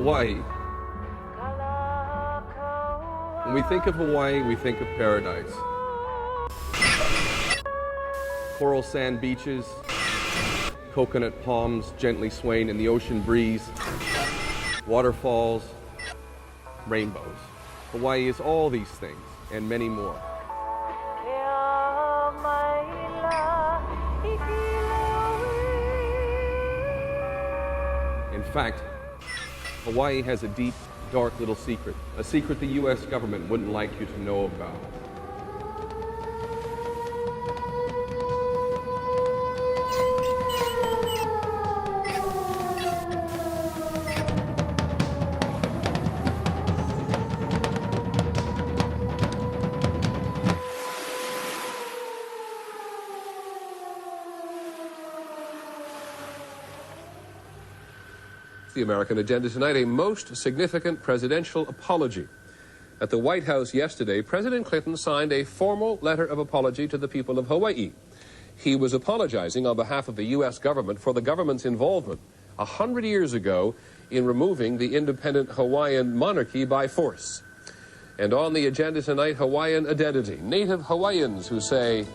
Hawaii. When we think of Hawaii, we think of paradise. Coral sand beaches, coconut palms gently swaying in the ocean breeze, waterfalls, rainbows. Hawaii is all these things and many more. In fact, Hawaii has a deep, dark little secret, a secret the U.S. government wouldn't like you to know about. The American agenda tonight, a most significant presidential apology. At the White House yesterday, President Clinton signed a formal letter of apology to the people of Hawaii. He was apologizing on behalf of the U.S. government for the government's involvement 100 years ago in removing the independent Hawaiian monarchy by force. And on the agenda tonight, Hawaiian identity. Native Hawaiians who say,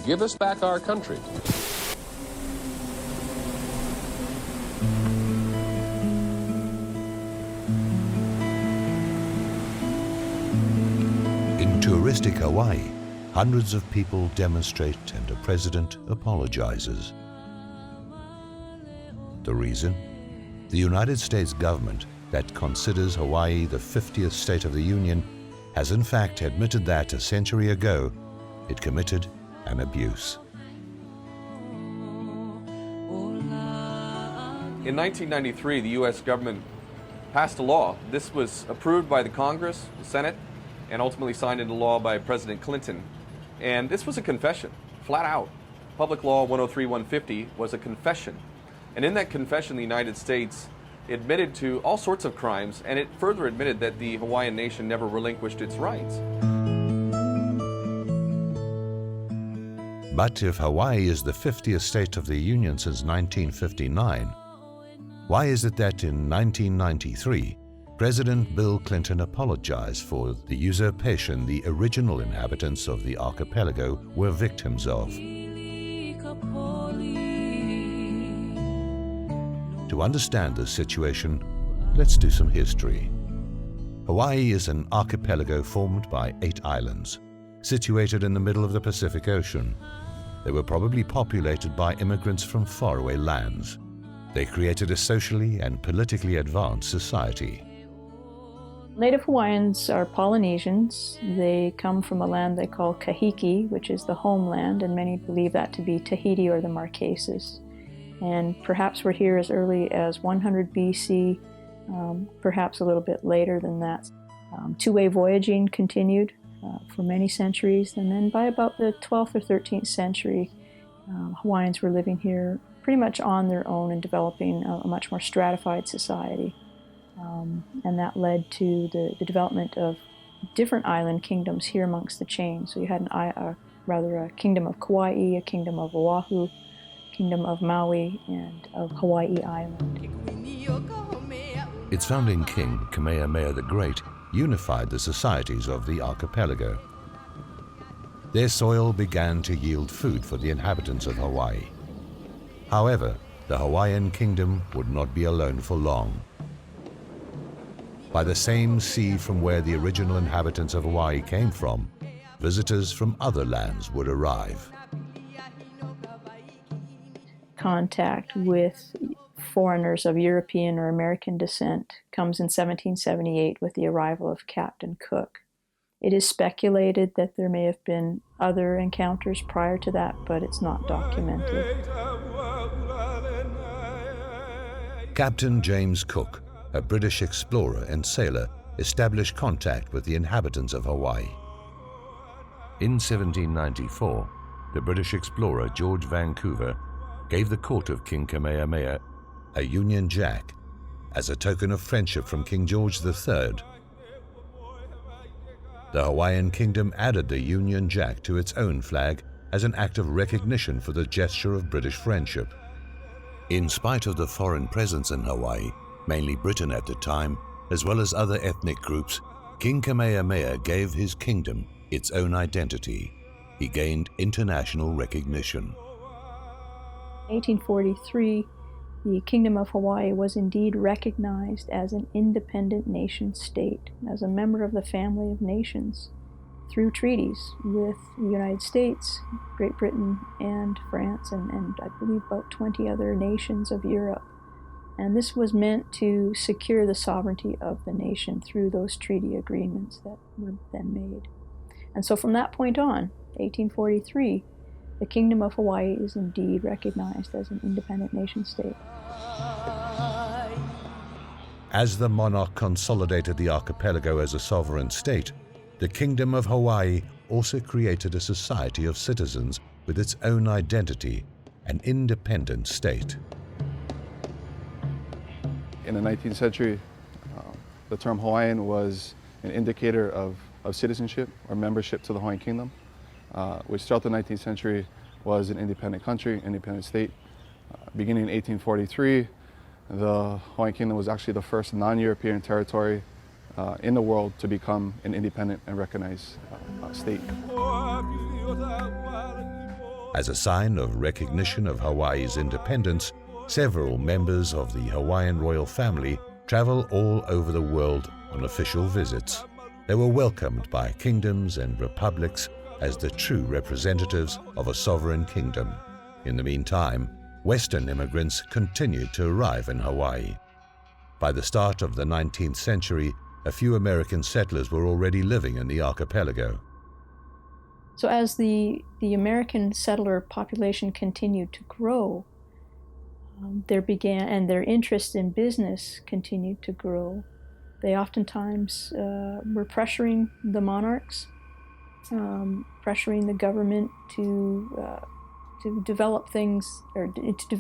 "Give us back our country." In touristic Hawaii, hundreds of people demonstrate and a president apologizes. The reason? The United States government, that considers Hawaii the 50th state of the Union, has in fact admitted that a century ago it committed an abuse. In 1993, the U.S. government passed a law. This was approved by the Congress, the Senate, and ultimately signed into law by President Clinton. And this was a confession, flat out. Public Law 103-150 was a confession. And in that confession, the United States admitted to all sorts of crimes, and it further admitted that the Hawaiian nation never relinquished its rights. But if Hawaii is the 50th state of the Union since 1959, why is it that in 1993, President Bill Clinton apologized for the usurpation the original inhabitants of the archipelago were victims of? To understand this situation, let's do some history. Hawaii is an archipelago formed by 8 islands, situated in the middle of the Pacific Ocean. They were probably populated by immigrants from faraway lands. They created a socially and politically advanced society. Native Hawaiians are Polynesians. They come from a land they call Kahiki, which is the homeland, and many believe that to be Tahiti or the Marquesas. And perhaps we're here as early as 100 BC, perhaps a little bit later than that. Two-way voyaging continued for many centuries, and then by about the 12th or 13th century, Hawaiians were living here pretty much on their own and developing a much more stratified society. And that led to the development of different island kingdoms here amongst the chain. So you had a kingdom of Kauai, a kingdom of Oahu, kingdom of Maui, and of Hawaii Island. Its founding king, Kamehameha the Great, unified the societies of the archipelago. Their soil began to yield food for the inhabitants of Hawaii. However, the Hawaiian kingdom would not be alone for long. By the same sea from where the original inhabitants of Hawaii came from, visitors from other lands would arrive. Contact with foreigners of European or American descent comes in 1778 with the arrival of Captain Cook. It is speculated that there may have been other encounters prior to that, but it's not documented. Captain James Cook, a British explorer and sailor, established contact with the inhabitants of Hawaii. In 1794, the British explorer George Vancouver gave the court of King Kamehameha a Union Jack as a token of friendship from King George III. The Hawaiian kingdom added the Union Jack to its own flag as an act of recognition for the gesture of British friendship. In spite of the foreign presence in Hawaii, mainly Britain at the time, as well as other ethnic groups, King Kamehameha gave his kingdom its own identity. He gained international recognition. In 1843, the Kingdom of Hawaii was indeed recognized as an independent nation-state, as a member of the family of nations, through treaties with the United States, Great Britain, and France, and I believe about 20 other nations of Europe. And this was meant to secure the sovereignty of the nation through those treaty agreements that were then made. And so from that point on, 1843, the Kingdom of Hawaii is indeed recognized as an independent nation-state. As the monarch consolidated the archipelago as a sovereign state, the Kingdom of Hawaii also created a society of citizens with its own identity, an independent state. In the 19th century, the term Hawaiian was an indicator of citizenship or membership to the Hawaiian Kingdom, which throughout the 19th century was an independent country, independent state. Beginning in 1843, the Hawaiian Kingdom was actually the first non-European territory in the world to become an independent and recognized state. As a sign of recognition of Hawaii's independence, several members of the Hawaiian royal family travel all over the world on official visits. They were welcomed by kingdoms and republics as the true representatives of a sovereign kingdom. In the meantime, Western immigrants continued to arrive in Hawaii. By the start of the 19th century, a few American settlers were already living in the archipelago. So as the American settler population continued to grow, their interest in business continued to grow. They oftentimes were pressuring the monarchs, pressuring the government to develop things, or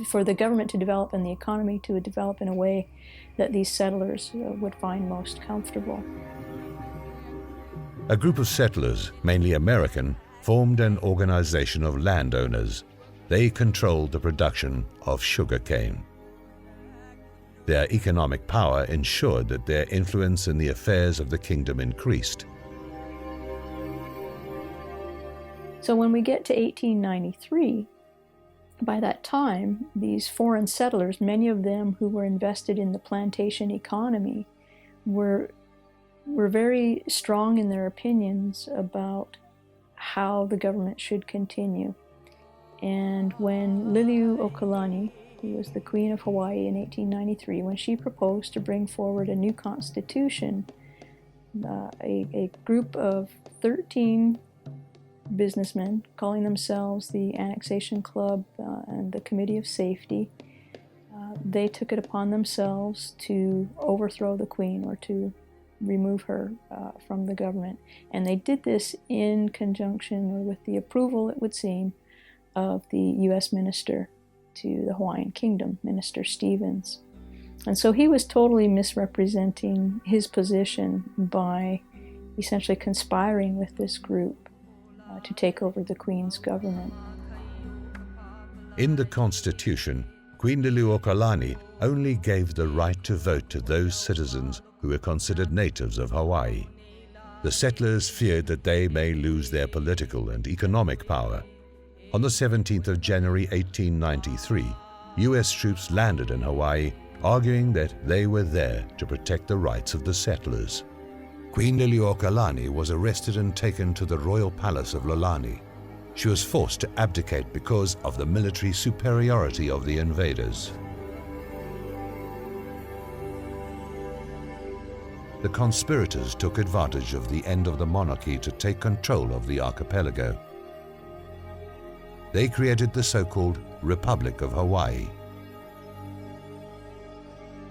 for the government to develop and the economy to develop in a way that these settlers would find most comfortable. A group of settlers, mainly American, formed an organization of landowners. They controlled the production of sugarcane. Their economic power ensured that their influence in the affairs of the kingdom increased. So when we get to 1893, by that time, these foreign settlers, many of them who were invested in the plantation economy, were very strong in their opinions about how the government should continue. And when Liliuokalani, who was the Queen of Hawaii in 1893, when she proposed to bring forward a new constitution, a group of 13 businessmen, calling themselves the Annexation Club and the Committee of Safety, they took it upon themselves to overthrow the Queen, or to remove her from the government. And they did this in conjunction, or with the approval, it would seem, of the U.S. minister to the Hawaiian Kingdom, Minister Stevens. And so he was totally misrepresenting his position by essentially conspiring with this group to take over the Queen's government. In the Constitution, Queen Liliuokalani only gave the right to vote to those citizens who were considered natives of Hawaii. The settlers feared that they may lose their political and economic power. On the 17th of January 1893, U.S. troops landed in Hawaii, arguing that they were there to protect the rights of the settlers. Queen Liliuokalani was arrested and taken to the royal palace of Lolani. She was forced to abdicate because of the military superiority of the invaders. The conspirators took advantage of the end of the monarchy to take control of the archipelago. They created the so-called Republic of Hawaii.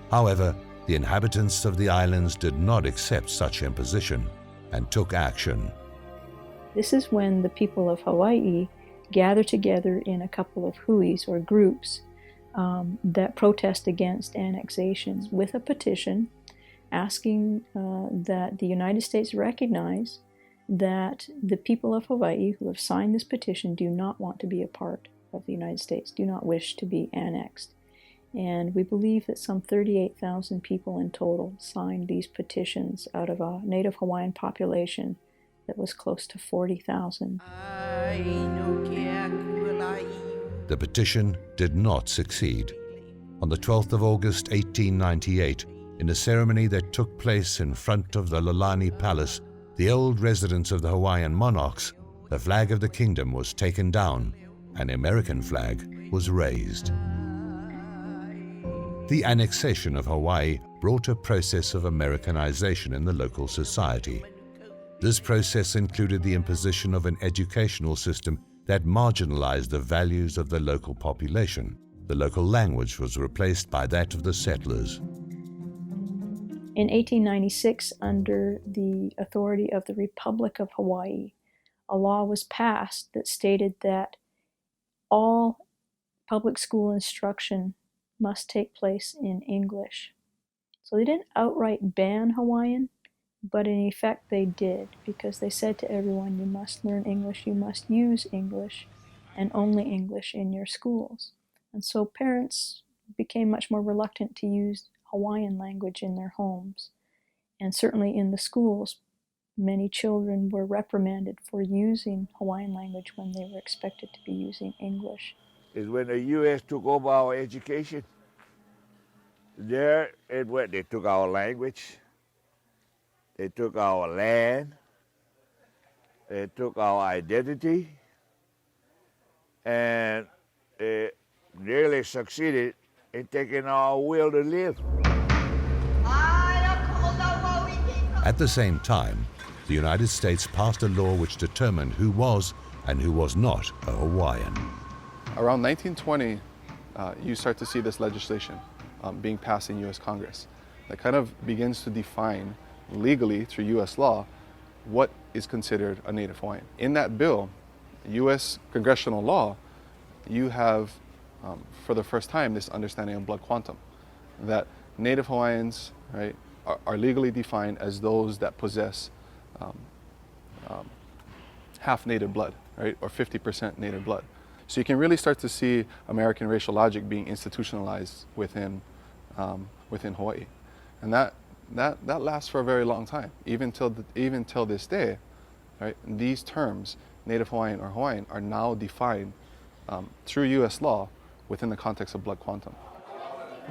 However, the inhabitants of the islands did not accept such imposition and took action. This is when the people of Hawaii gather together in a couple of huis, or groups, that protest against annexations, with a petition asking that the United States recognize that the people of Hawaii who have signed this petition do not want to be a part of the United States, do not wish to be annexed. And we believe that some 38,000 people in total signed these petitions out of a Native Hawaiian population that was close to 40,000. The petition did not succeed. On the 12th of August 1898, in a ceremony that took place in front of the Lalani Palace, the old residence of the Hawaiian monarchs, the flag of the kingdom was taken down, an American flag was raised. The annexation of Hawaii brought a process of Americanization in the local society. This process included the imposition of an educational system that marginalized the values of the local population. The local language was replaced by that of the settlers. In 1896, under the authority of the Republic of Hawaii, a law was passed that stated that all public school instruction must take place in English. So they didn't outright ban Hawaiian, but in effect they did, because they said to everyone, you must learn English, you must use English, and only English in your schools. And so parents became much more reluctant to use Hawaiian language in their homes. And certainly in the schools, many children were reprimanded for using Hawaiian language when they were expected to be using English. Is when the U.S. took over our education. There it went, they took our language, they took our land, they took our identity, and they nearly succeeded in taking our will to live. At the same time, the United States passed a law which determined who was and who was not a Hawaiian. Around 1920, you start to see this legislation being passed in U.S. Congress that kind of begins to define legally through U.S. law what is considered a Native Hawaiian. In that bill, U.S. congressional law, you have for the first time this understanding of blood quantum, that Native Hawaiians, right, are legally defined as those that possess half native blood, right, or 50% native blood. So you can really start to see American racial logic being institutionalized within Hawaii, and that lasts for a very long time, even till this day, right? These terms, Native Hawaiian or Hawaiian, are now defined through U.S. law within the context of blood quantum.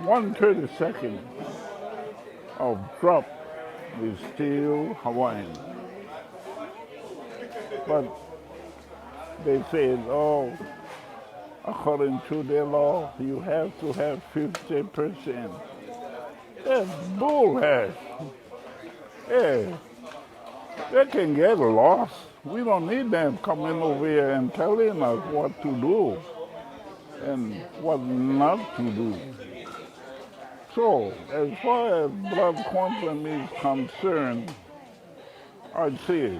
1/32 of drop is still Hawaiian, but they said, oh, according to their law, you have to have 50%. That's bullhead. Yeah, they can get lost. We don't need them coming over here and telling us what to do and what not to do. So, as far as blood quantum is concerned, I'd say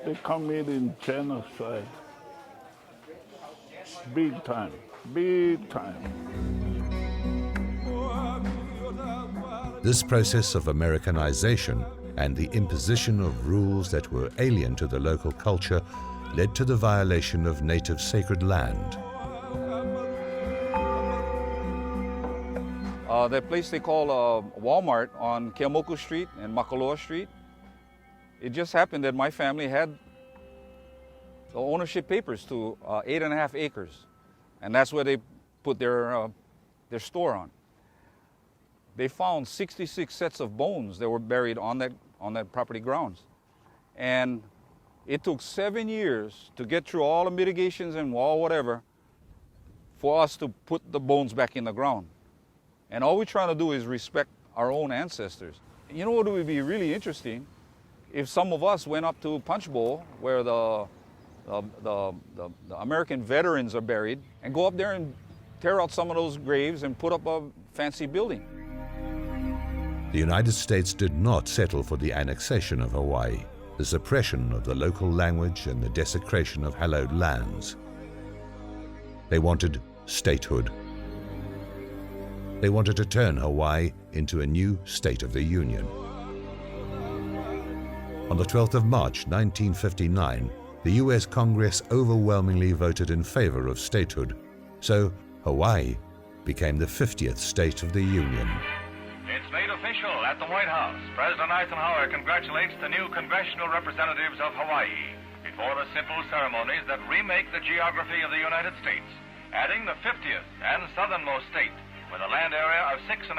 they committed genocide. Big time, big time. This process of Americanization and the imposition of rules that were alien to the local culture led to the violation of native sacred land. That place they call Walmart on Keamoku Street and Makaloa Street, it just happened that my family had the ownership papers to 8.5 acres, and that's where they put their store on. They found 66 sets of bones that were buried on that property grounds, and it took 7 years to get through all the mitigations and all whatever for us to put the bones back in the ground. And all we're trying to do is respect our own ancestors. You know what would be really interesting? If some of us went up to Punch Bowl, where the American veterans are buried, and go up there and tear out some of those graves and put up a fancy building. The United States did not settle for the annexation of Hawaii, the suppression of the local language and the desecration of hallowed lands. They wanted statehood. They wanted to turn Hawaii into a new state of the Union. On the 12th of March 1959, the U.S. Congress overwhelmingly voted in favor of statehood, so Hawaii became the 50th state of the Union. It's made official at the White House. President Eisenhower congratulates the new congressional representatives of Hawaii before the simple ceremonies that remake the geography of the United States, adding the 50th and southernmost state with a land area of 6,500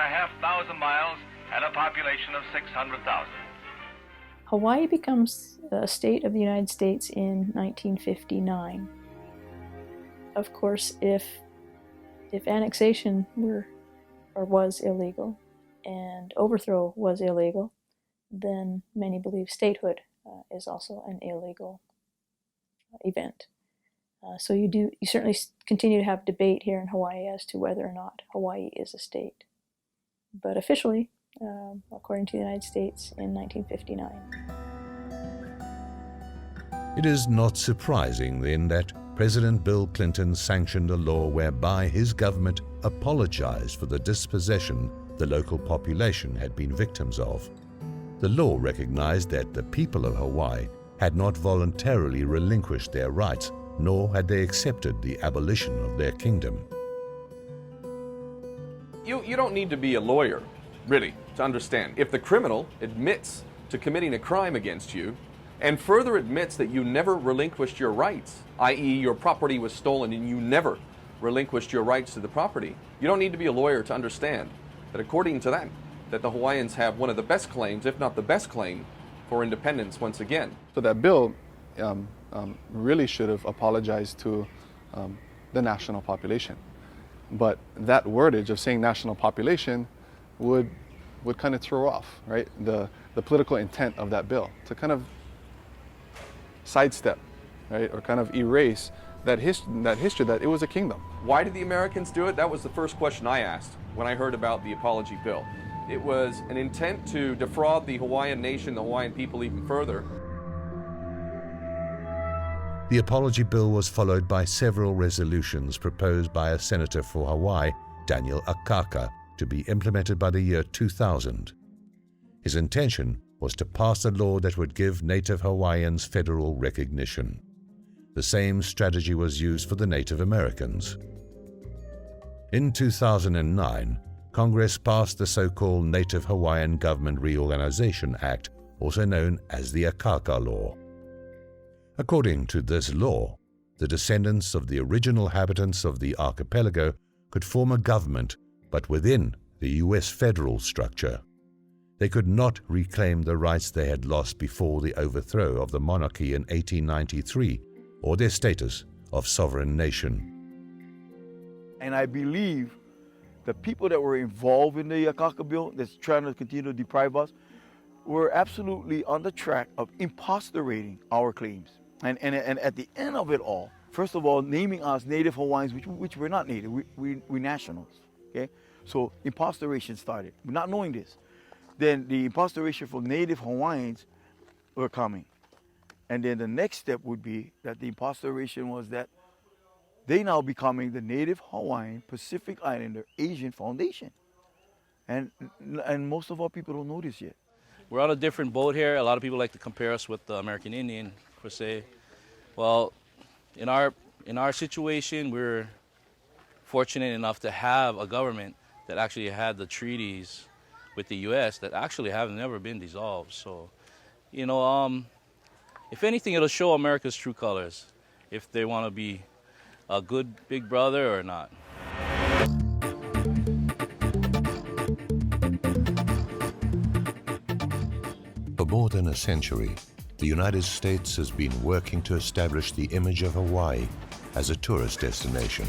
miles and a population of 600,000. Hawaii becomes a state of the United States in 1959. Of course, if annexation was illegal and overthrow was illegal, then many believe statehood is also an illegal event. So you certainly continue to have debate here in Hawaii as to whether or not Hawaii is a state. But officially, according to the United States, in 1959. It is not surprising then that President Bill Clinton sanctioned a law whereby his government apologized for the dispossession the local population had been victims of. The law recognized that the people of Hawaii had not voluntarily relinquished their rights, nor had they accepted the abolition of their kingdom. You don't need to be a lawyer, really, to understand. If the criminal admits to committing a crime against you, and further admits that you never relinquished your rights, i.e. your property was stolen and you never relinquished your rights to the property, you don't need to be a lawyer to understand that according to that the Hawaiians have one of the best claims, if not the best claim, for independence once again. So that bill really should have apologized to the national population. But that wordage of saying national population would kind of throw off, right, the political intent of that bill, to kind of sidestep, right, or kind of erase that history that it was a kingdom. Why did the Americans do it? That was the first question I asked when I heard about the apology bill. It was an intent to defraud the Hawaiian nation, the Hawaiian people even further. The apology bill was followed by several resolutions proposed by a senator for Hawaii, Daniel Akaka, to be implemented by the year 2000. His intention was to pass a law that would give Native Hawaiians federal recognition. The same strategy was used for the Native Americans. In 2009, Congress passed the so-called Native Hawaiian Government Reorganization Act, also known as the Akaka Law. According to this law, the descendants of the original inhabitants of the archipelago could form a government, but within the U.S. federal structure. They could not reclaim the rights they had lost before the overthrow of the monarchy in 1893 or their status of sovereign nation. And I believe the people that were involved in the Akaka bill that's trying to continue to deprive us were absolutely on the track of imposterating our claims. And at the end of it all, first of all, naming us Native Hawaiians, which we're not Native, we're nationals, okay? So imposteration started, not knowing this. Then the imposteration for Native Hawaiians were coming. And then the next step would be that the imposteration was that they now becoming the Native Hawaiian Pacific Islander Asian Foundation. And most of our people don't know this yet. We're on a different boat here. A lot of people like to compare us with the American Indian, per se. Well, in our situation, we're fortunate enough to have a government that actually had the treaties with the U.S. that actually have never been dissolved. So, you know, if anything, it'll show America's true colors, if they want to be a good big brother or not. For more than a century, the United States has been working to establish the image of Hawaii as a tourist destination.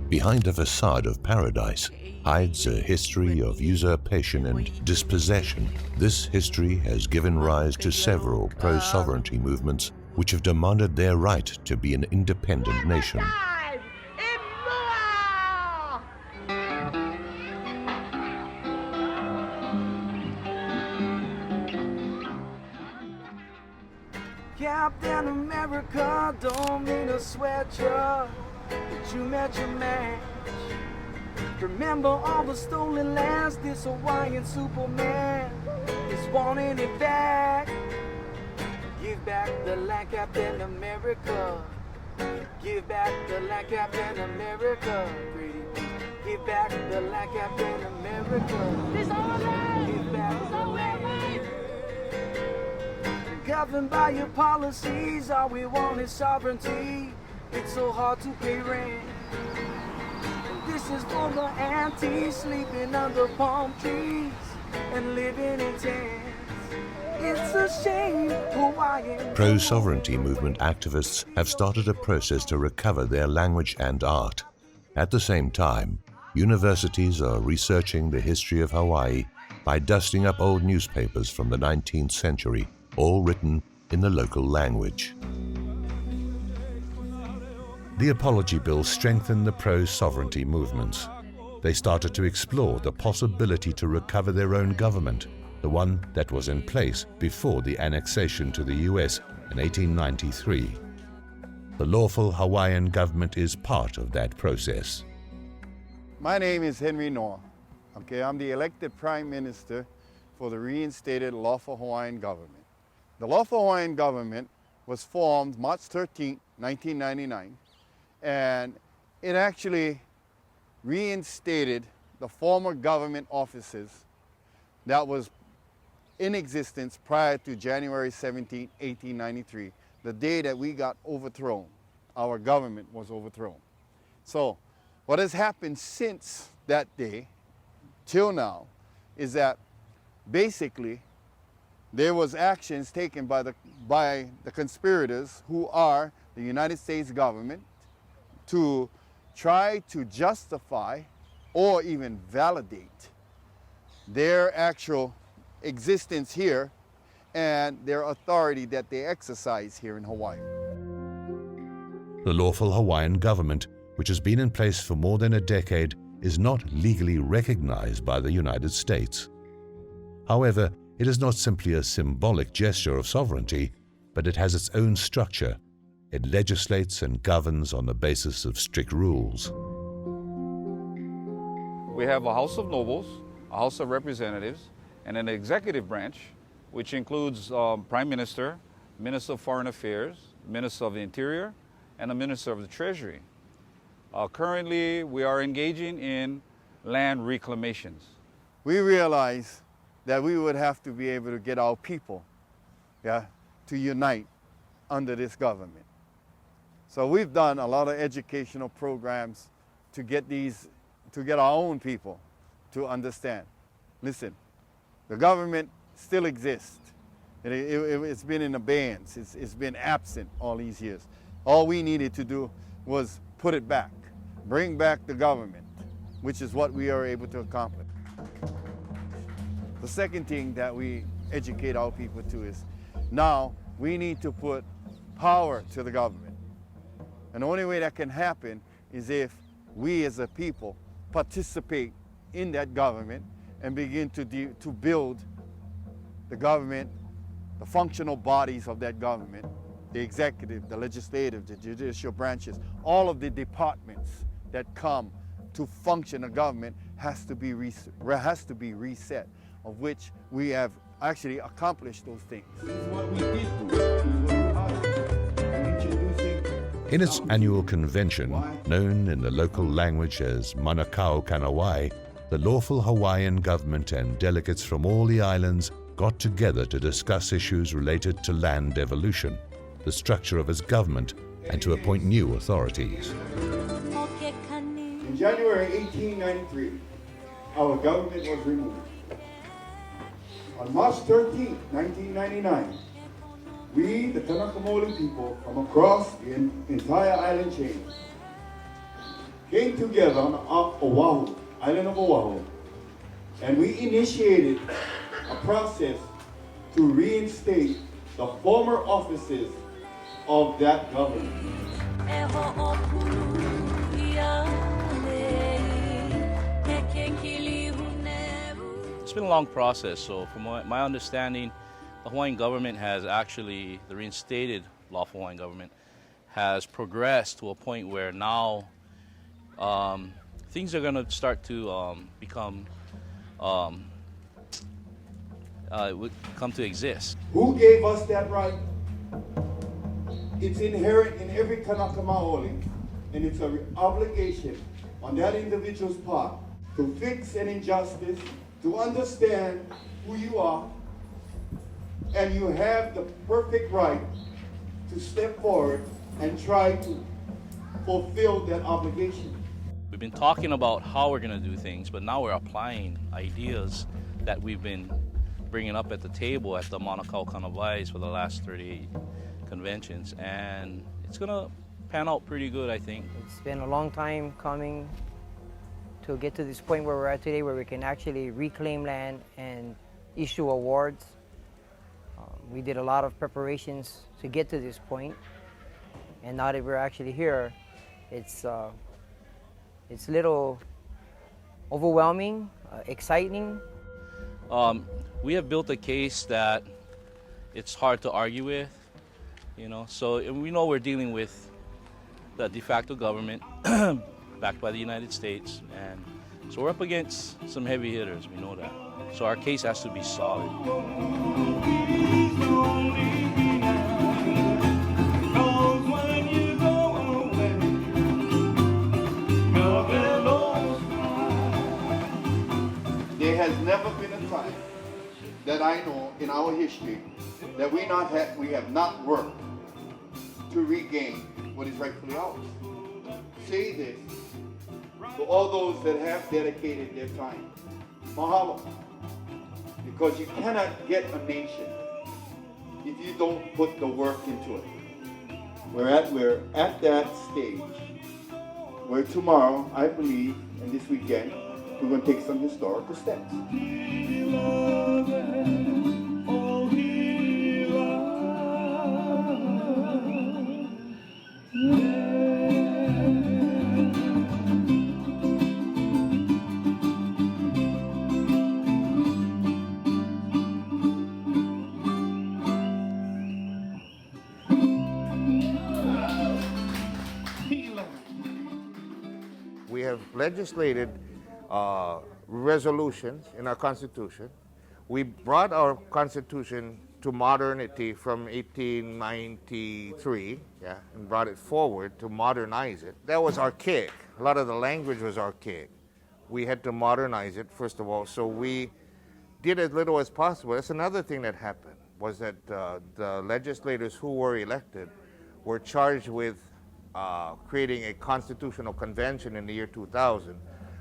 Behind a facade of paradise hides a history of usurpation and dispossession. This history has given rise to several pro-sovereignty movements which have demanded their right to be an independent nation. Captain America don't mean to sweat ya, but you met your match. Remember all the stolen lands, this Hawaiian Superman is wanting it back. Give back the land, Captain America. Give back the land, Captain America. Brady, give back the land, Captain America. It's our land. Give back the land. Governed by your policies, all we want is sovereignty. It's so hard to pay rent. This is for the aunties sleeping under palm trees and living in tents. It's a shame Hawaiian. Pro-sovereignty movement activists have started a process to recover their language and art. At the same time, universities are researching the history of Hawaii by dusting up old newspapers from the 19th century, all written in the local language. The Apology Bill strengthened the pro-sovereignty movements. They started to explore the possibility to recover their own government, the one that was in place before the annexation to the US in 1893. The lawful Hawaiian government is part of that process. My name is Henry Noah. Okay, I'm the elected Prime Minister for the reinstated lawful Hawaiian government. The lawful Hawaiian government was formed March 13, 1999, and it actually reinstated the former government offices that was in existence prior to January 17, 1893, the day that we got overthrown. Our government was overthrown. So what has happened since that day till now is that basically there was actions taken by the conspirators, who are the United States government, to try to justify or even validate their actual existence here and their authority that they exercise here in Hawaii. The lawful Hawaiian government, which has been in place for more than a decade, is not legally recognized by the United States. However, it is not simply a symbolic gesture of sovereignty, but it has its own structure. It legislates and governs on the basis of strict rules. We have a House of Nobles, a House of Representatives, and an executive branch, which includes Prime Minister, Minister of Foreign Affairs, Minister of the Interior, and a Minister of the Treasury. Currently, we are engaging in land reclamations. We realized that we would have to be able to get our people, to unite under this government. So we've done a lot of educational programs to get our own people to understand. Listen, the government still exists. It's been in abeyance. It's been absent all these years. All we needed to do was put it back, bring back the government, which is what we are able to accomplish. The second thing that we educate our people to is now we need to put power to the government. And the only way that can happen is if we as a people participate in that government and begin to build the government, the functional bodies of that government, the executive, the legislative, the judicial branches, all of the departments that come to function a government has to be reset, of which we have actually accomplished those things. This is what we did do. In its annual convention, known in the local language as Manukau Kanawai, the lawful Hawaiian government and delegates from all the islands got together to discuss issues related to land devolution, the structure of its government, and to appoint new authorities. In January 1893, our government was removed. On March 13, 1999, we, the Tanakamoli people from across the entire island chain, came together on Oahu, island of Oahu, and we initiated a process to reinstate the former offices of that government. It's been a long process, so from my understanding, the Hawaiian government has actually, the reinstated lawful Hawaiian government, has progressed to a point where now things are going to start to come to exist. Who gave us that right? It's inherent in every Kanaka Maoli, and it's an obligation on that individual's part to fix an injustice, to understand who you are, and you have the perfect right to step forward and try to fulfill that obligation. We've been talking about how we're going to do things, but now we're applying ideas that we've been bringing up at the table at the Mauna Kea Kanawais for the last 38 conventions, and it's going to pan out pretty good, I think. It's been a long time coming to get to this point where we're at today, where we can actually reclaim land and issue awards. We did a lot of preparations to get to this point, and now that we're actually here, it's a little overwhelming, exciting. We have built a case that it's hard to argue with, you know. So we know we're dealing with the de facto government backed by the United States, and so we're up against some heavy hitters. We know that. So our case has to be solid. There has never been a time that I know in our history that we have not worked to regain what is rightfully ours. Say this to all those that have dedicated their time. Mahalo. Because you cannot get a nation if you don't put the work into it. We're at that stage where tomorrow, I believe, and this weekend, we're going to take some historical steps. We have legislated resolutions in our Constitution. We brought our Constitution to modernity from 1893, and brought it forward to modernize it. That was archaic. A lot of the language was archaic. We had to modernize it, first of all, so we did as little as possible. That's another thing that happened, was that the legislators who were elected were charged with creating a constitutional convention in the year 2000.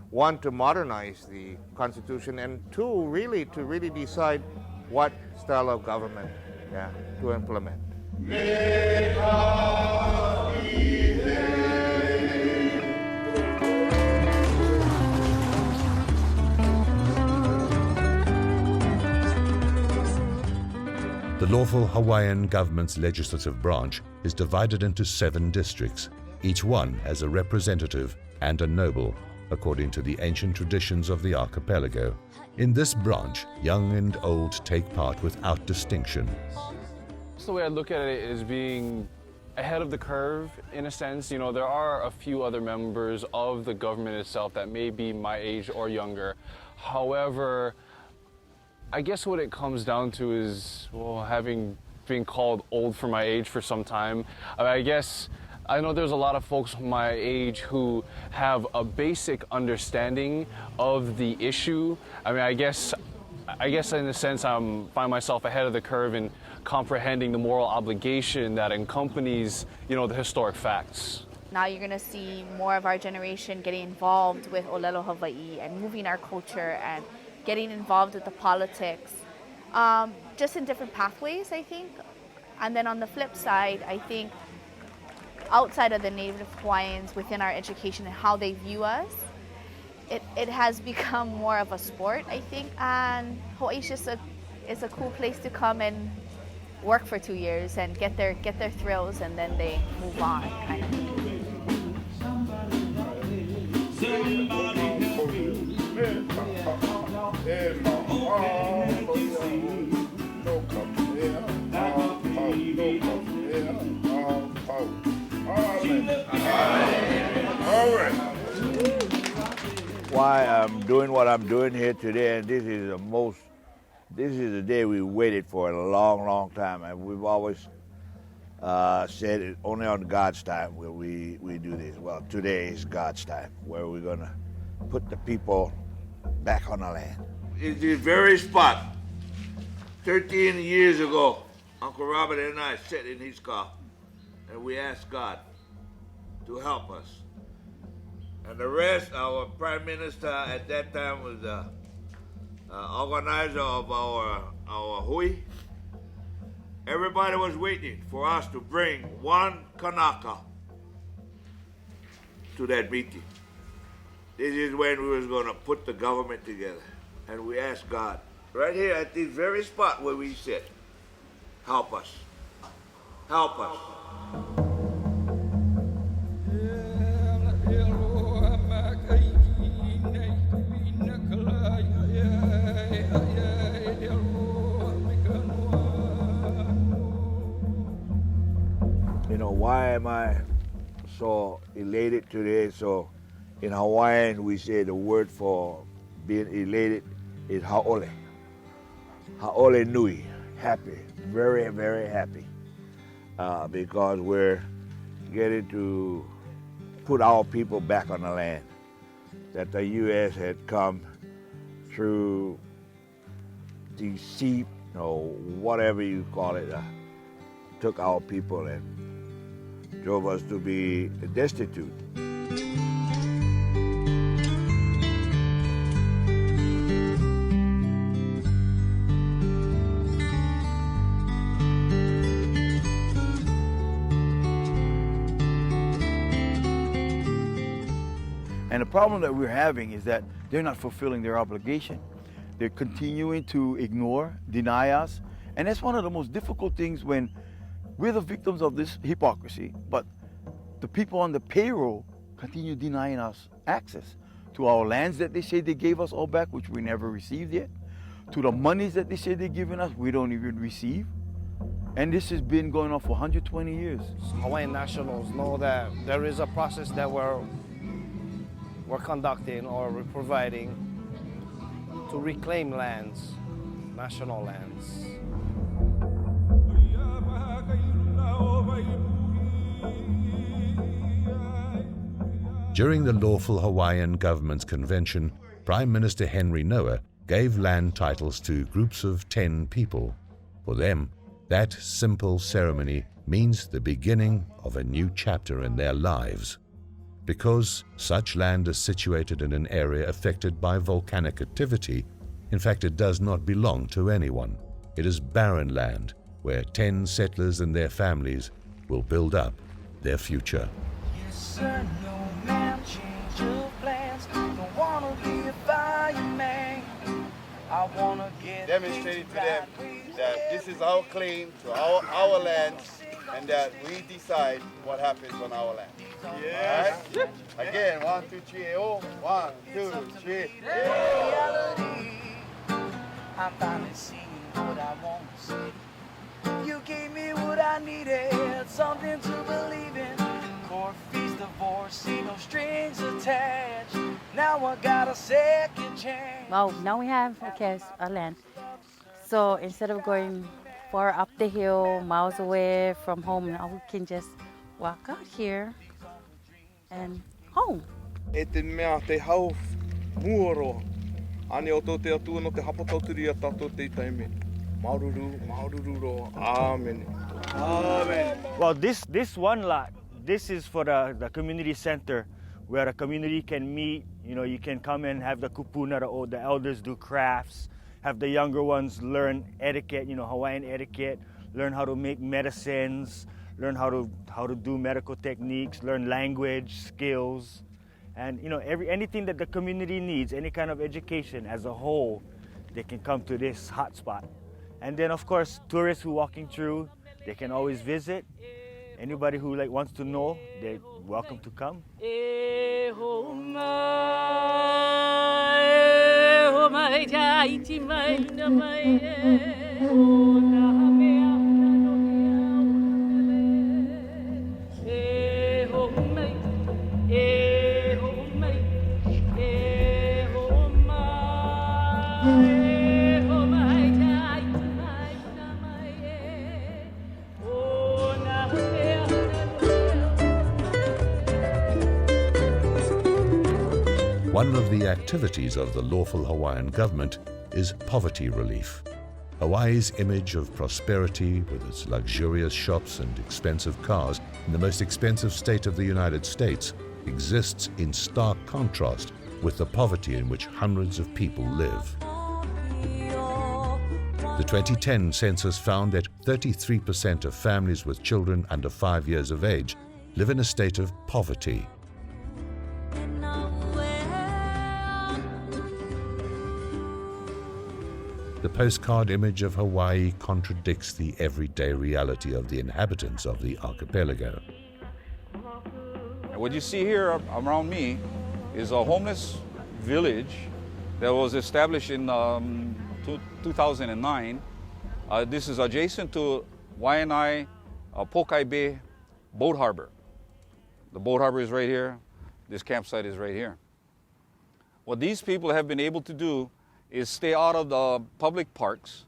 One, to modernize the Constitution, and two, really to decide what style of government to implement. The lawful Hawaiian government's legislative branch is divided into 7 districts. Each one has a representative and a noble, according to the ancient traditions of the archipelago. In this branch, young and old take part without distinction. The way I look at it is being ahead of the curve, in a sense. You know, there are a few other members of the government itself that may be my age or younger. However, I guess what it comes down to is, well, having been called old for my age for some time, I know there's a lot of folks my age who have a basic understanding of the issue. I guess in a sense I find myself ahead of the curve in comprehending the moral obligation that accompanies, the historic facts. Now you're going to see more of our generation getting involved with Olelo Hawaii and moving our culture and getting involved with the politics, just in different pathways, I think. And then on the flip side, I think outside of the Native Hawaiians, within our education and how they view us, it has become more of a sport, I think. And Hawaii is a cool place to come and work for 2 years and get their thrills, and then they move on, kind of. Why I'm doing what I'm doing here today, and this is the day we waited for a long, long time, and we've always said it only on God's time will we do this. Well, today is God's time, where we're gonna put the people back on the land. It's the very spot 13 years ago, Uncle Robert and I sat in his car and we asked God to help us. And the rest, our Prime Minister at that time was the organizer of our hui. Everybody was waiting for us to bring one Kanaka to that meeting. This is when we was gonna put the government together. And we asked God, right here at this very spot where we sit, help us. Help us. You know, why am I so elated today? So in Hawaiian, we say the word for being elated is ha'ole. Ha'ole nui, happy, very, very happy. Because we're getting to put our people back on the land that the U.S. had come through deceit or whatever you call it, took our people and drove us to be destitute. And the problem that we're having is that they're not fulfilling their obligation. They're continuing to ignore, deny us. And that's one of the most difficult things when we're the victims of this hypocrisy, but the people on the payroll continue denying us access to our lands that they say they gave us all back, which we never received yet, to the monies that they say they're giving us, we don't even receive. And this has been going on for 120 years. Hawaiian nationals know that there is a process that we're conducting or we're providing to reclaim lands, national lands. During the lawful Hawaiian government's convention, Prime Minister Henry Noah gave land titles to groups of 10 people. For them, that simple ceremony means the beginning of a new chapter in their lives. Because such land is situated in an area affected by volcanic activity, in fact it does not belong to anyone. It is barren land where 10 settlers and their families will build up their future. Yes, sir, no man, change your plans. Don't wanna be a fireman. I wanna get demonstrated to them that this is our claim to our lands and that we decide what happens on our land. Yes. All right? Again, 1, 2, 3, oh. 1, 2, 3. Reality, I'm finally seeing what I want to see. You gave me what I needed, something to believe in. Court fees, divorce, see no strings attached. Now I got a second chance. Well, now we have a land. So instead of going far up the hill, miles away from home, now we can just walk out here and home. E te mea te hau muoro. Ane o tō te atua no te hapatauturi a tātou te taime. Maururu, maururu, amen. Amen. Well, this one lot, this is for the community center where the community can meet. You know, you can come and have the kupuna, the elders do crafts, have the younger ones learn etiquette, Hawaiian etiquette, learn how to make medicines, learn how to do medical techniques, learn language, skills, and anything that the community needs, any kind of education as a whole, they can come to this hotspot. And then of course, tourists who are walking through, they can always visit. Anybody who wants to know, they're welcome to come. One of the activities of the lawful Hawaiian government is poverty relief. Hawaii's image of prosperity, with its luxurious shops and expensive cars in the most expensive state of the United States, exists in stark contrast with the poverty in which hundreds of people live. The 2010 census found that 33% of families with children under 5 years of age live in a state of poverty. The postcard image of Hawaii contradicts the everyday reality of the inhabitants of the archipelago. What you see here around me is a homeless village that was established in 2009. This is adjacent to Waianae Pokai Bay Boat Harbor. The boat harbor is right here. This campsite is right here. What these people have been able to do is stay out of the public parks,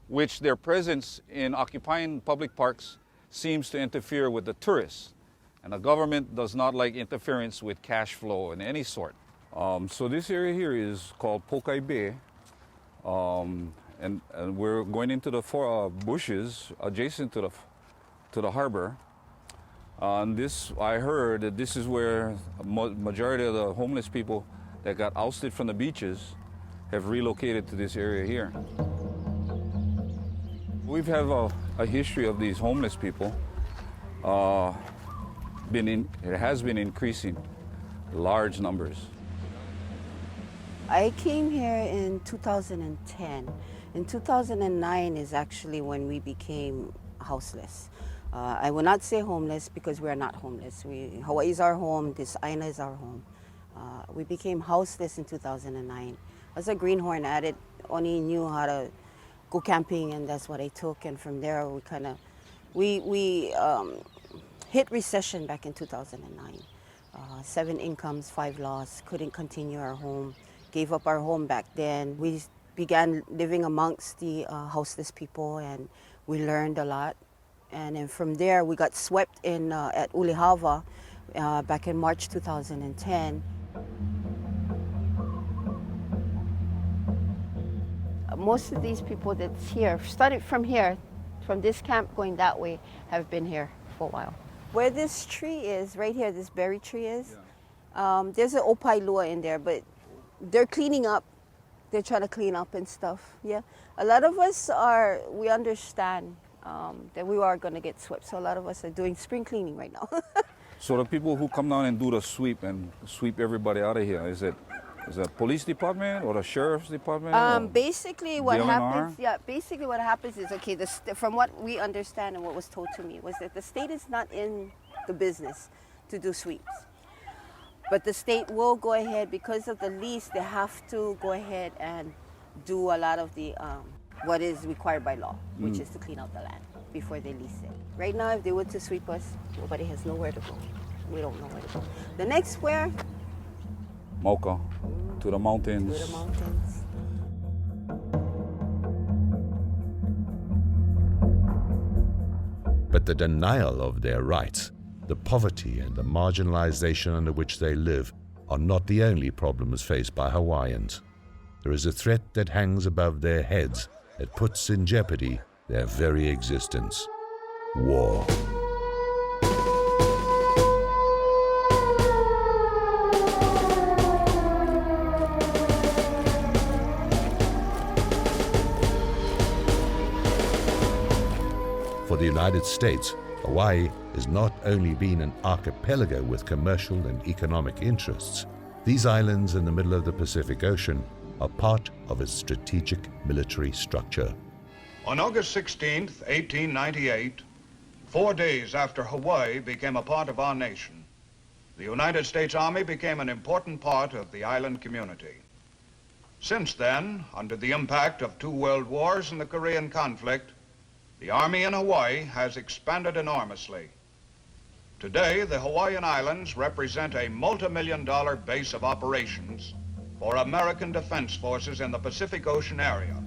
which their presence in occupying public parks seems to interfere with the tourists. And the government does not like interference with cash flow in any sort. So this area here is called Pokai Bay. And we're going into the bushes adjacent to the harbor. And this, I heard that this is where a majority of the homeless people that got ousted from the beaches have relocated to this area here. We've had a history of these homeless people. It has been increasing, large numbers. I came here in 2010. In 2009 is actually when we became houseless. I will not say homeless because we are not homeless. Hawaii is our home, this island is our home. We became houseless in 2009. As a greenhorn addict, only knew how to go camping, and that's what I took. And from there, we hit recession back in 2009. 7 incomes, 5 loss, couldn't continue our home, gave up our home back then. We began living amongst the houseless people, and we learned a lot. And then from there, we got swept in at Ulihava back in March 2010. Most of these people that's here, started from here, from this camp going that way, have been here for a while. Where this tree is, right here, this berry tree is, there's an opailua in there, but they're cleaning up. They're trying to clean up and stuff, yeah. A lot of us we understand that we are going to get swept, so a lot of us are doing spring cleaning right now. So the people who come down and do the sweep and sweep everybody out of here, is it police department or the sheriff's department? Basically what happens, basically what happens is, okay, from what we understand and what was told to me was that the state is not in the business to do sweeps. But the state will go ahead, because of the lease, they have to go ahead and do a lot of the, what is required by law, which is to clean out the land before they lease it. Right now, if they were to sweep us, nobody has nowhere to go. We don't know where to go. The next where? Mocha, to the mountains. To the mountains. But the denial of their rights, the poverty and the marginalization under which they live are not the only problems faced by Hawaiians. There is a threat that hangs above their heads that puts in jeopardy their very existence: war. For the United States, Hawaii has not only been an archipelago with commercial and economic interests. These islands in the middle of the Pacific Ocean are part of its strategic military structure. On August 16th, 1898, 4 days after Hawaii became a part of our nation, the United States Army became an important part of the island community. Since then, under the impact of 2 world wars and the Korean conflict, the Army in Hawaii has expanded enormously. Today, the Hawaiian Islands represent a multi-million-dollar base of operations for American defense forces in the Pacific Ocean area.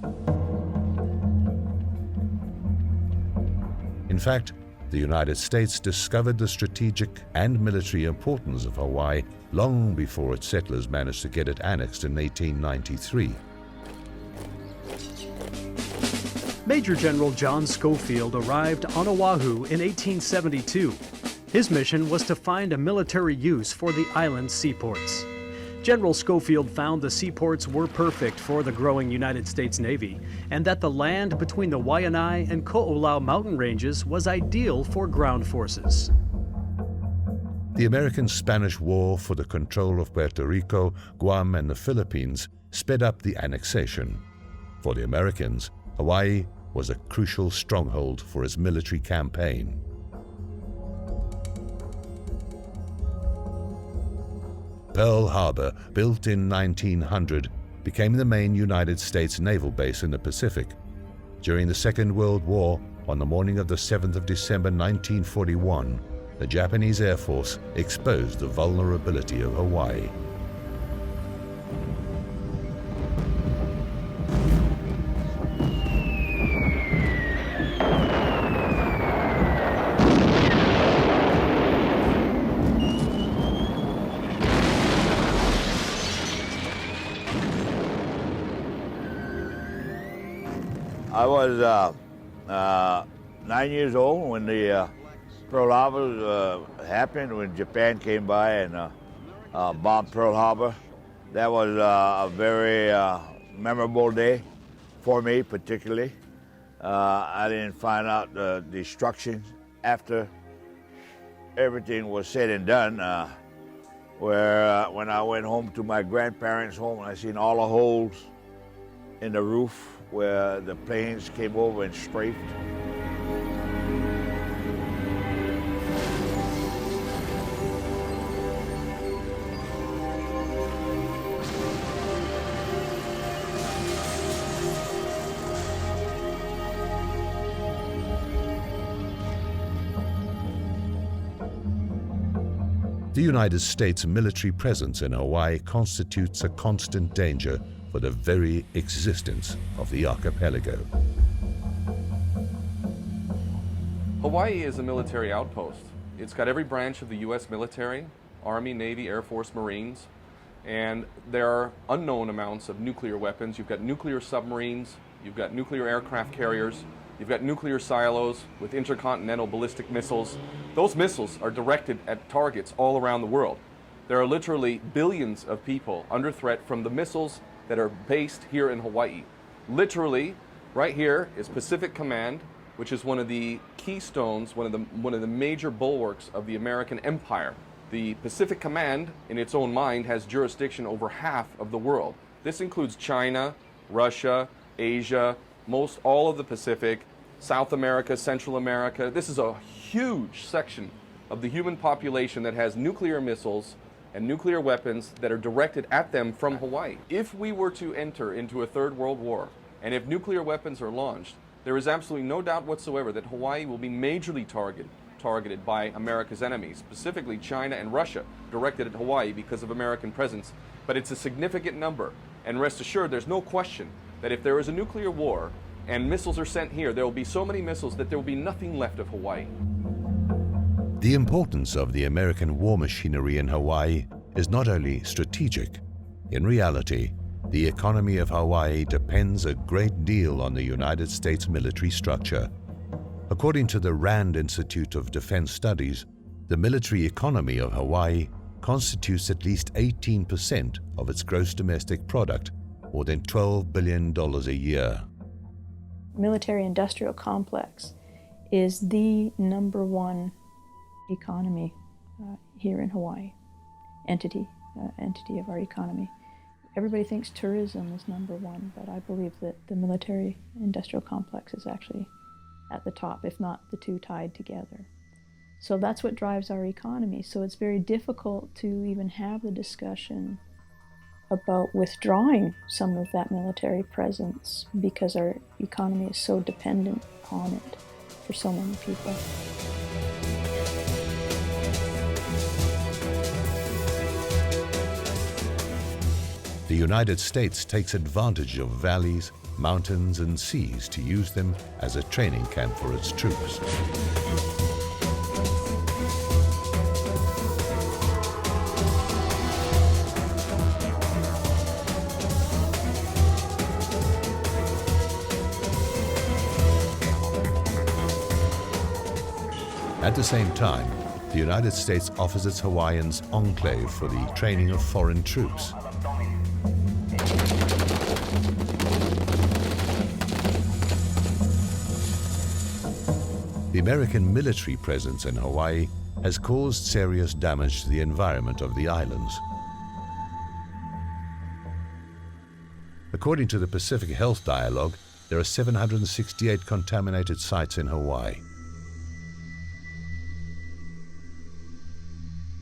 In fact, The United States discovered the strategic and military importance of Hawaii long before its settlers managed to get it annexed in 1893. Major General John Schofield arrived on Oahu in 1872. His mission was to find a military use for the island's seaports. General Schofield found the seaports were perfect for the growing United States Navy, and that the land between the Waianae and Ko'olau mountain ranges was ideal for ground forces. The American-Spanish War for the control of Puerto Rico, Guam, and the Philippines sped up the annexation. For the Americans, Hawaii was a crucial stronghold for its military campaign. Pearl Harbor, built in 1900, became the main United States naval base in the Pacific. During the Second World War, on the morning of the 7th of December 1941, the Japanese Air Force exposed the vulnerability of Hawaii. I was 9 years old when the Pearl Harbor happened, when Japan came by and bombed Pearl Harbor. That was a very memorable day for me, particularly. I didn't find out the destruction after everything was said and done, where when I went home to my grandparents' home, I seen all the holes in the roof where the planes came over and strafed. The United States military presence in Hawaii constitutes a constant danger for the very existence of the archipelago. Hawaii is a military outpost. It's got every branch of the U.S. military, Army, Navy, Air Force, Marines, and there are unknown amounts of nuclear weapons. You've got nuclear submarines, you've got nuclear aircraft carriers, you've got nuclear silos with intercontinental ballistic missiles. Those missiles are directed at targets all around the world. There are literally billions of people under threat from the missiles that are based here in Hawaii. Literally, right here is Pacific Command, which is one of the keystones, one of the major bulwarks of the American empire. The Pacific Command, in its own mind, has jurisdiction over half of the world. This includes China, Russia, Asia, most all of the Pacific, South America, Central America. This is a huge section of the human population that has nuclear missiles and nuclear weapons that are directed at them from Hawaii. If we were to enter into a third world war, and if nuclear weapons are launched, there is absolutely no doubt whatsoever that Hawaii will be majorly targeted by America's enemies, specifically China and Russia, directed at Hawaii because of American presence. But it's a significant number, and rest assured there's no question that if there is a nuclear war and missiles are sent here, there will be so many missiles that there will be nothing left of Hawaii. The importance of the American war machinery in Hawaii is not only strategic. In reality, the economy of Hawaii depends a great deal on the United States military structure. According to the Rand Institute of Defense Studies, the military economy of Hawaii constitutes at least 18% of its gross domestic product, more than $12 billion a year. Military-industrial complex is the #1 economy here in Hawaii, entity of our economy. Everybody thinks tourism is #1, but I believe that the military-industrial complex is actually at the top, if not the two tied together. So that's what drives our economy. So it's very difficult to even have the discussion about withdrawing some of that military presence because our economy is so dependent on it for so many people. The United States takes advantage of valleys, mountains, and seas to use them as a training camp for its troops. At the same time, the United States offers its Hawaiians enclave for the training of foreign troops. The American military presence in Hawaii has caused serious damage to the environment of the islands. According to the Pacific Health Dialogue, there are 768 contaminated sites in Hawaii.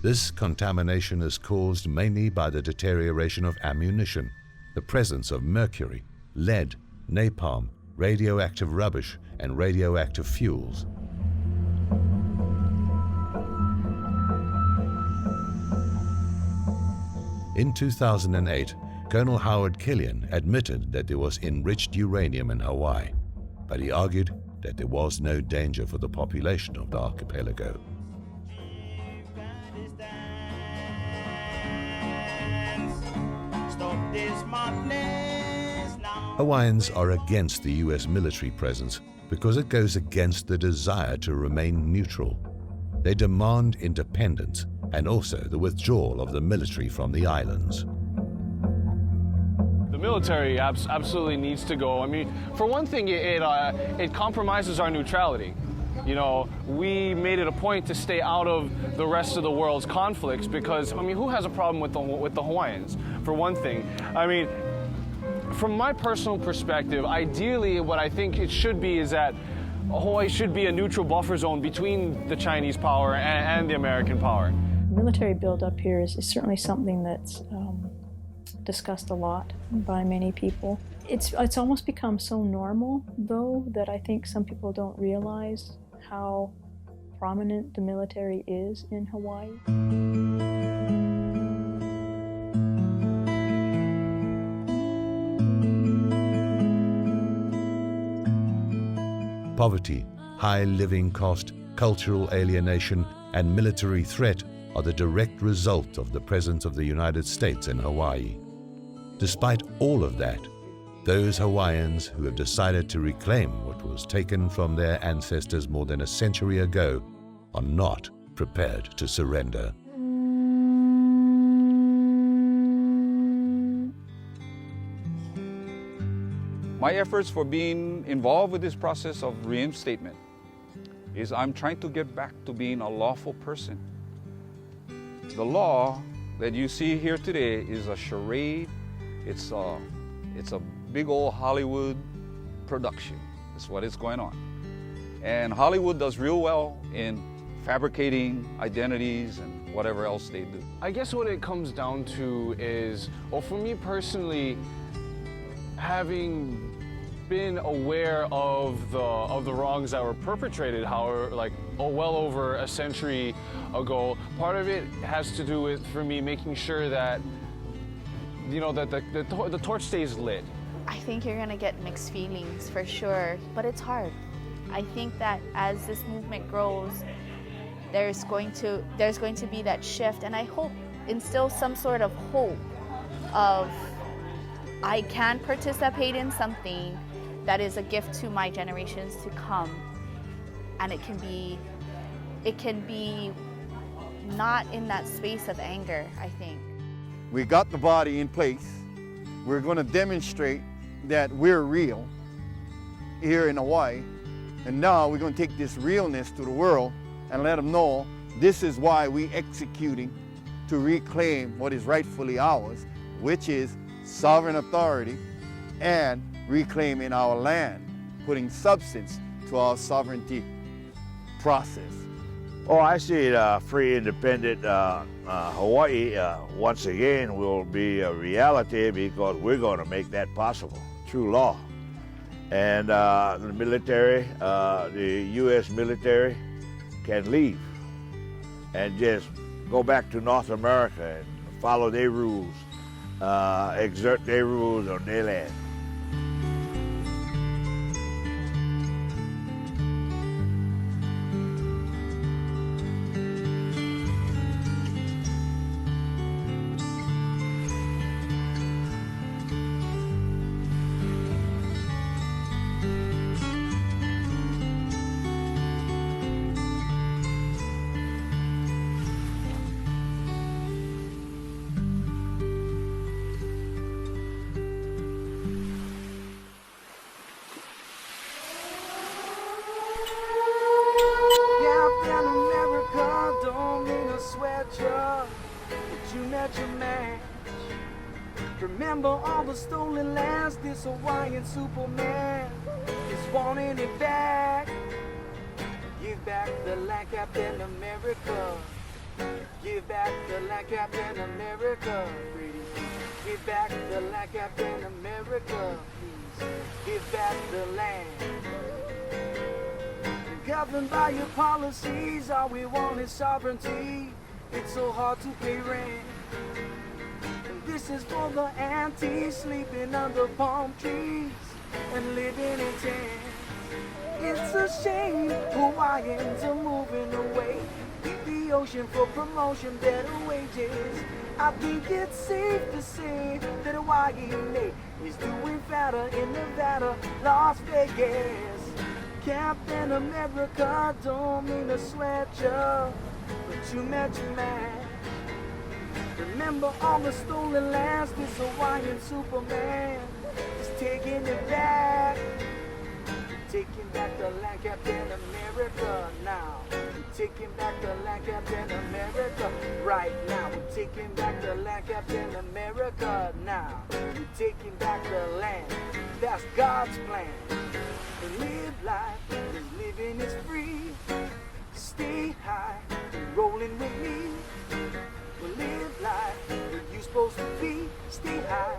This contamination is caused mainly by the deterioration of ammunition, the presence of mercury, lead, napalm, radioactive rubbish, and radioactive fuels. In 2008, Colonel Howard Killian admitted that there was enriched uranium in Hawaii, but he argued that there was no danger for the population of the archipelago. Hawaiians are against the US military presence because it goes against the desire to remain neutral. They demand independence and also the withdrawal of the military from the islands. The military absolutely needs to go. I mean, for one thing, it compromises our neutrality. You know, we made it a point to stay out of the rest of the world's conflicts because, I mean, who has a problem with the Hawaiians, for one thing? I mean, from my personal perspective, ideally what I think it should be is that Hawaii should be a neutral buffer zone between the Chinese power and the American power. Military buildup here is certainly something that's discussed a lot by many people. It's almost become so normal, though, that I think some people don't realize how prominent the military is in Hawaii. Poverty, high living cost, cultural alienation, and military threat are the direct result of the presence of the United States in Hawaii. Despite all of that, those Hawaiians who have decided to reclaim what was taken from their ancestors more than a century ago are not prepared to surrender. My efforts for being involved with this process of reinstatement is I'm trying to get back to being a lawful person. The law that you see here today is a charade. It's a big old Hollywood production. That's what is going on. And Hollywood does real well in fabricating identities and whatever else they do. I guess what it comes down to is, well, for me personally, having been aware of the wrongs that were perpetrated, well over a century ago, part of it has to do with, for me, making sure that, you know, that the torch stays lit. I think you're gonna get mixed feelings for sure, but it's hard. I think that as this movement grows, there's going to be that shift, and I hope instill some sort of hope of I can participate in something that is a gift to my generations to come, and it can be not in that space of anger, I think. We got the body in place. We're going to demonstrate that we're real here in Hawaii, and now we're going to take this realness to the world and let them know this is why we're executing to reclaim what is rightfully ours, which is sovereign authority and reclaiming our land, putting substance to our sovereignty process. Oh, I see free, independent Hawaii once again will be a reality because we're going to make that possible through law. And the military, the U.S. military can leave and just go back to North America and follow their rules, exert their rules on their land. Captain America don't mean to sweat ya, but you met your match. Remember all the stolen lands, this Hawaiian Superman is wanting it back. Give back the land, Captain America. Give back the land, Captain America. Give back the land, Captain America. Please give back the land. Governed by your policies, all we want is sovereignty. It's so hard to pay rent. And this is for the aunties sleeping under palm trees and living in tents. It's a shame Hawaiians are moving away. Leave the ocean for promotion, better wages. I think it's safe to say that Hawaii is doing better in Nevada, Las Vegas. Captain America don't mean to sweat ya, but you met your man. Remember all the stolen lands, this Hawaiian Superman is taking it back. Taking back the land, Captain America, now. We're taking back the land, Captain America, right now. We're taking back the land, Captain America, now. We're taking back the land, that's God's plan. To live life, cause living is free. Stay high, rolling with me. We'll live life where you supposed to be. Stay high,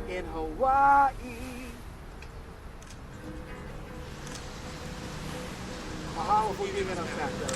in Hawaii. How are we gonna factor?